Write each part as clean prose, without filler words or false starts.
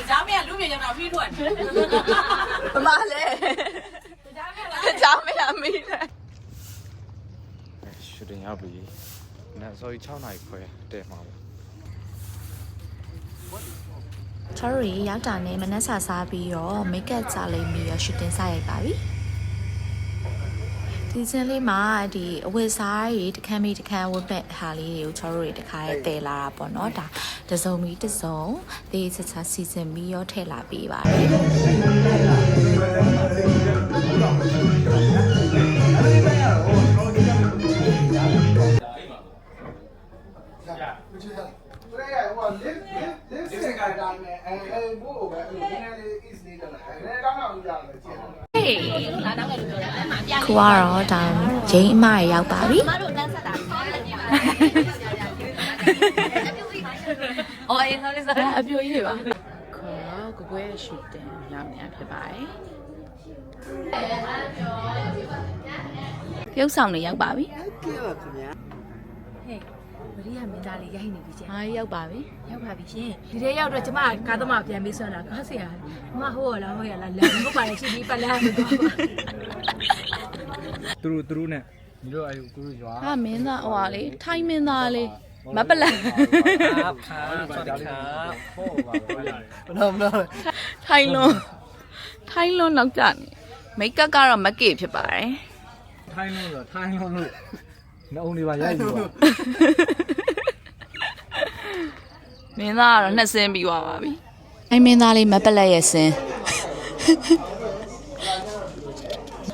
ကြားမရလူမြေရောက်တာပြီးထွက်မလဲကြားမရမေးတယ်ရှူတင်ရောက်ပြီနောက်ဆို6နာရီခွဲတဲ့မှာပါချော်ရီရောက်တာနဲ့မနက်စာစားပြီးတော့မိတ်ကပ်ချလိုက်ပြီးတော့ရှူတင်စရိုက်ပါပြီဒီစင်းလေးမှာဒီအဝတ်စားတွေတခမ်းမီတခမ်းဝတ်မဲ့ဟာလေးတွေကိုချော်ရီတခါရဲတည်လာတာပေါ့နော်ဒါတစုံမီတစုံဒီချက်ချစီစဉ်ပြီးရောထည့်လာပေးပါတယ်ခုကတော့ဒါဂျိမ်းအမရရောက်ပါပြီအော်အေးဆောင်းလေးစားအပြိုကြီးတွေပါခေါ်ကိုကိုရဲ့ရှူတင်ရောက်နေဖြစ်ပါတယ်ပြုတ်ဆောင်နေရောက်ပါပြီကဲပါခင်ဗျာဟဲ့မရိယာမင်းသားလေးရိုက်နေပြီချင်းအားရောက်ပါပြီရောက်ပါပြီရှင်ဒီထဲရောက်တော့ကျမကားသမားပြန်ပြီးဆွမ်းတာကားဆရာမဟိုရလားလမ်းဟုတ်ပါလေရှိပြီးပတ်လာမသွားပါသူတို့နဲ့ညီတို့အယူကူရွာဟာမင်းသားဟိုဟာလေထိုင်းမင်းသားလေးမပလန်ครับสวัสดีครับโอ้ပါဘာထိုင်းလွန်းနောက်ကြနေမိတ်ကပ်ကတော့မကေဖြစ်ပါတယ်ထိုင်းလို့နှုံးနေပါရိုက်ယူပါမင်းသားကတော့နှစ်စင်းပြီးသွားပါပြီအဲ့မင်းသားလေးမပလက်ရဲ့စင်း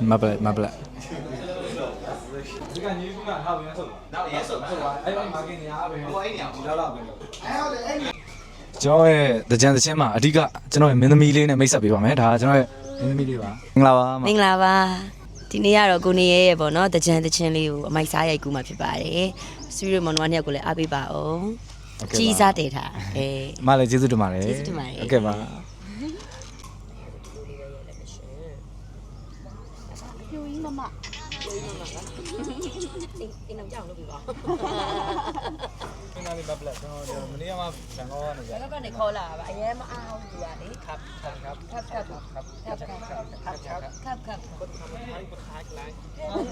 မပလက်ဒီကညီကထားပြန်ဆုပ်နောက်ရဲဆုပ်အဲ့မာကင်နေရပဲဟိုအဲ့နေအောင်လောက်လောက်ပဲကျွန်တော်ရဲ့တကြံသချင်းမှာအဓိကကျွန်တော်ရဲ့မင်းသမီးလေးနဲ့မိတ်ဆက်ပေးပါမယ်ဒါကျွန်တော်ရဲ့မင်းသမီးလေးပါမင်္ဂလာပါမင်္ဂလာပါဒီနေ့ကတော့ကိုနေရဲ့ပေါ့နော်တကြံသချင်းလေးကိုအမိုက်စားရိုက်ကူးမှာဖြစ်ပါတယ်ဆွေးရမနွားနှစ်ယောက်ကိုလည်းအားပေးပါအောင်ကြီးစားတယ်ထားမလည်းကျေးဇူးတင်ပါတယ်ကျေးဇူးတင်ပါတယ်ဟုတ်ကဲ့ပါပြိုကြီးမမအိမ်နောက်ကြောင်လုပ်ပြီးပါမင်းသားလေးဘက်လက်ကျွန်တော်မနေ့ကမှဇန်ကောကနေကြဘယ်ကနေခေါ်လာပါအရင်မအားအောင်သူကလေခပ်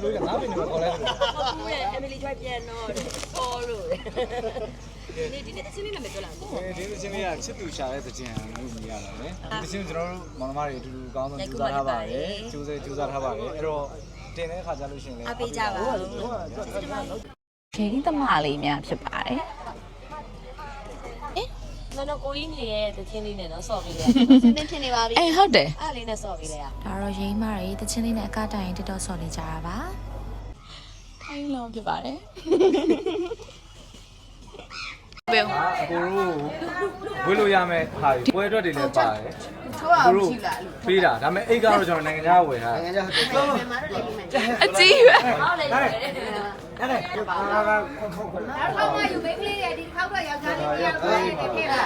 လူကနားမင်းကိုခေါ်လိုက်သူရဲ့ Emily Joy ပြန်တော့ခေါ်လို့ဒီနေ့တချင်းလေးနဲ့မပြောလားဒီတချင်းလေးကချစ်သူရှာတဲ့တချင်းလို့မြင်ရတာလေဒီတချင်းကျွန်တော်တို့မောင်နှမတွေအတူတူကောင်းဆုံးကြိုးစားထားပါတယ်ကြိုးစားထားပါတယ်အဲ့တော့တင်တဲ့ခါကြလို့ရှိရင်လည်းအပေးကြပါဦးဂျိန်းသမလေးများဖြစ်ပါတယ်နော်ကိုကြီးနေရဲ့တချင်းလေးနဲ့တော့ဆော့ပြီးလေစင်းဖြစ်နေပါပြီအေးဟုတ်တယ်အားလေးနဲ့ဆော့ပြီးလေဒါတော့ရိမ့်မတွေတချင်းလေးနဲ့အကတိုင်တက်ဆော့နေကြတာပါထိုင်းလုံးဖြစ်ပါတယ်ဘယ်အကိုတို့ဝေးလို့ရမယ်ဟာပွဲအတွက်တွေလည်းပါတယ်ထိုးအောင်ကြည့်လာလို့ပေးတာဒါပေမဲ့အိတ်ကတော့ကျွန်တော်နိုင်ငံခြားဝယ်ထားနိုင်ငံခြားဟုတ်တယ်အကြီးပဲဟုတ်လေအဲ့ထောက်မှယူမိန်းကလေးတွေဒီတစ်ခေါက်တော့ယောက်ျားလေးတယောက်ပဲနေခဲ့တာ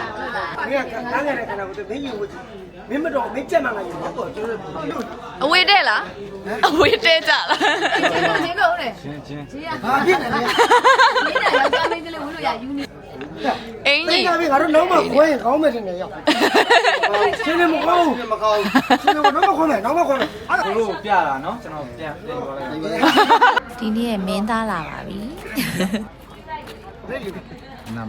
မင်းကကားငယ်တဲ့ခဏကိုမင်းယူမင်းမတော့မင်းကြက်မှလာယူတော့ကျွန်တော်အဝေးတဲ့လားအဝေးတဲ့ကြလားနေလို့လေချင်းဘာဖြစ်နေလဲနေတာယောက်ျားမိန်းကလေးဝင်လို့ရယူနေအင်းကြီးငါတို့နောက်မှခွဲရင်ကောင်းမယ်တင်နေရောက်ရှင်းနေမကောင်းရှင်းနေနောက်မှခွဲမယ်နောက်မှခွဲမယ်အဲ့ဒါတို့ပြတာနော်ကျွန်တော်ပြန်ပြောလိုက်ဒီနေ့ရဲ့မင်းသားလာပါပြီ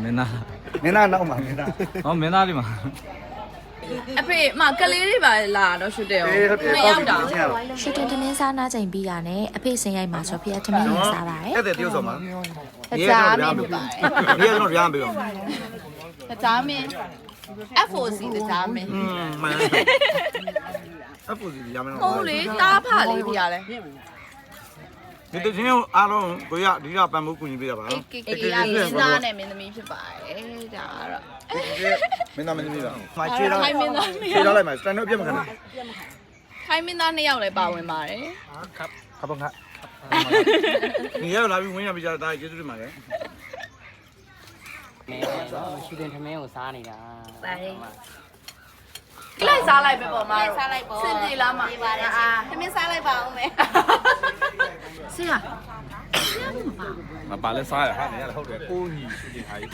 မင်းသားနောက်မှာမင်းသားဟောမင်းသားလေးမှာအဖေမကလေးတွေပါလာတော့ရှူတယ်ဟုတ်တယ်ရောက်တာရှူတင်သမင်းစားနာချိန်ပြီးရနဲ့အဖေစင်ရိုက်မှာဆိုဖေသမင်းနဲ့စားပါတယ်အဲ့ဒါတရုပ်ဆောင်မှာအကြားမင်းပါဒီကတော့ရမ်းပေးပါအကြားမင်း F4C အကြားမင်းမှန် F4C ရမ်းမင်းဟုတ်လေတားဖလေးပြရလဲဒီတချင်းအားလုံးကိုရဒီကပန်မှုကူညီပေးတာပါနော်ကေမင်းသားနဲ့မင်းသမီးဖြစ်ပါတယ်ဒါကတော့မင်းသားပါမိုက်ချေတော့လိုက်မှာစတန်တော့ပြတ်မခံနဲ့ခိုင်းမင်းသား2ယောက်လည်းပါဝင်ပါတယ်ครับครับผมครับဒီရောက်လာပြီးဝင်းရပြီးကြတာကျေးဇူးတင်ပါတယ်ရှူတင်ထမင်းကိုစားနေတာပါတယ်ကလိုက်စားလိုက်ပဲပေါ့မစားလိုက်ပေါ့စင်ပြေလားမပြေပါတယ်သမင်းစားလိုက်ပါဦးမယ်ဆရာ မပါလဲစားရဟာနေရဟုတ်တယ်ကိုညီရှူတင်ဟာကြီး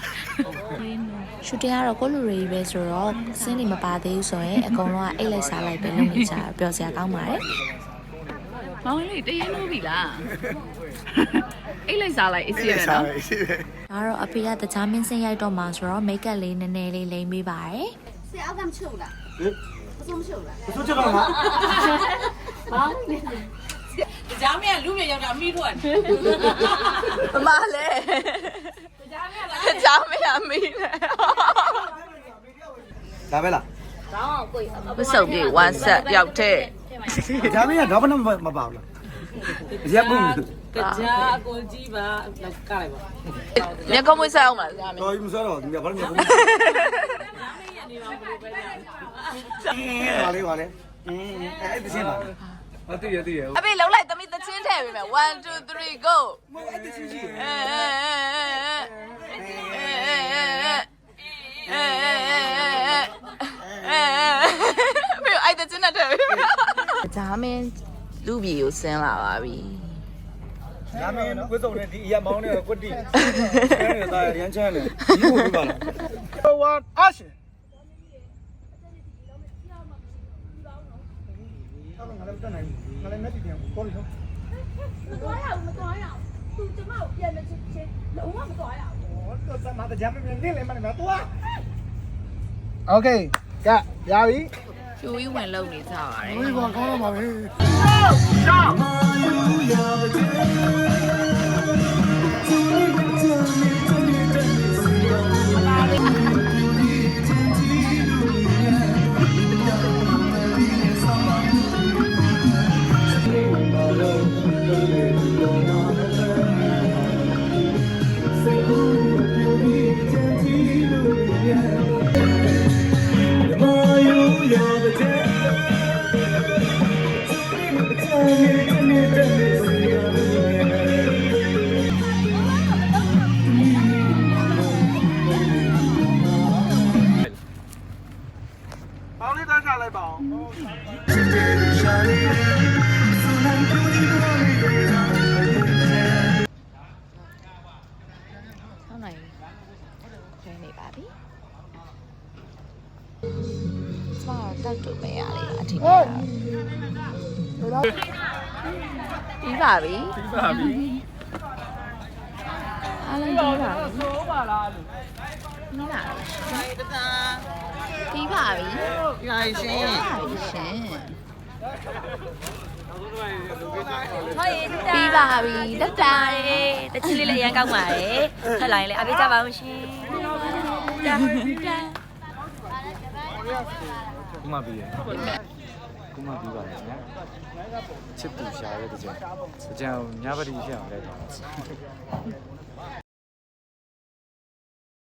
ရှူတင်ကတော့ကိုလူတွေပဲဆိုတော့စင်းနေမပါသေးဘူးဆိုရင်အကုန်လုံးကအိတ်လိုက်စားလိုက်ပဲလုပ်နေကြတာပျော်စရာကောင်းပါတယ် မောင်လေးတရေလို့ပြီလားအိတ်လိုက်စားလိုက်အစ်စီရနော် ဒါတော့အဖေကတခြားမင်းစင်းရိုက်တော့မှဆိုတော့မိတ်ကပ်လေးနည်းနည်းလေးလိမ့်ပေးပါတယ် 是要干嘛去了？不送去了。不说这个吗？ ကြားမရလူမြေရောက်တာမိထွက် မမလေးကြားမရမီးနဲ့ 来呗啦。 မစုံပြေဝါဆက်ရောက်တဲ့ 咱们也搞不那么包了。也不。 ကြားကိုကြီးပါကလိုက်ပါ ညကုံးမွေးဆက်အောင်မလားကြားမ တော်ပြီမစားတော့ဒီကဘာလဲမဟုတ်ပါလေပါလေအဲ့ဒီစင်းပါ အတိရတိရ အဖေလုံးလိုက်သမီးသချင်းထည့်ပေးမယ်1 2 3 go မဟုတ်အဲ့ဒီစင်းရှိတယ် ဖေအိုက်တဲ့ချင်းနဲ့တယ်ဂျာမင်းလူပြည်ကိုဆင်းလာပါပြီ ဒါမင်းဝစ်စုံနဲ့ဒီအရာမောင်းနဲ့ကွတ်တီအဲဒါရမ်းချမ်းတယ်ဒီကိုပြပါလား1 action ငါလည်းတက်နိုင်ငါလည်းမက်တီပြန်ပေါ်လို့ မသွားရဘူးမသွားရဘူးသူကျမကိုပြန်မချစ်ချင်လုံးဝမသွားရဘူး တော့စမ်းမတရားမင်းနေလေမနေမသွားโอเคရရပြီ ဖြူကြီးဝင်လုံနေကြပါတယ် ဒီကောင်ကောင်းတော့ပါပဲ ပေါင်းလေးသားချလိုက်ပါအောင် ဆောင်းနိုင်ရနေပါပြီကျမတော့တက်တူမရလေအထင်ပြီးပါပြီ ပြီးပါပြီ အားလုံးပြီးပါပြီဆိုးပါလားလို့ပြီးပါပြီတတာပြီးပါပြီပြီးပါရှင်ရှင်ပြီးပါပြီတတာရေတချီလေးလည်းအရင်ကောက်ပါတယ်ထွက်လာရင်လည်းအပေးကြပါဦးရှင်တာ ကုမပြီးရကုမပြီးပါလားချစ်သူရှာတဲ့ကြံညဘတိရှိအောင်လဲပါ